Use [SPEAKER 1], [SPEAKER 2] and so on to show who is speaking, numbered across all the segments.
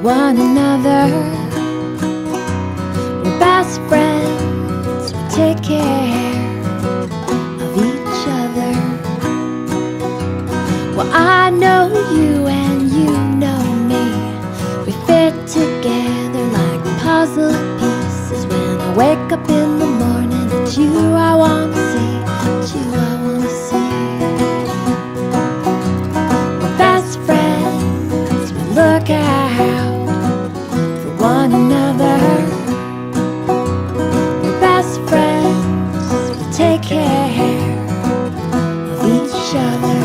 [SPEAKER 1] one another. We're best friends, we take care of each other. Well, I know you and you know me. We fit together like puzzle pieces. When I wake up in the morning, it's you I wanna see, it's you I wanna see. We're best friends, we look out for one another. We're best friends, we take care of each other.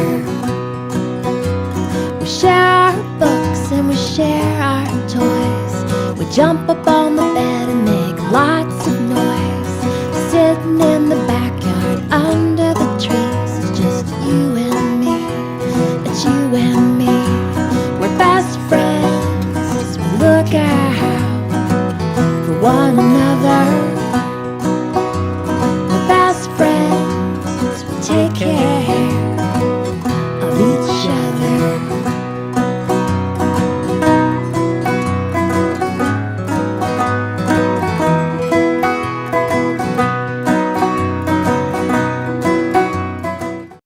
[SPEAKER 1] We share our books and we share our toys. We jump up on the bed and make lots of noise. Sitting in the backyard under the trees. It's just you and me, it's you and me. We're best friends, we look out for one another.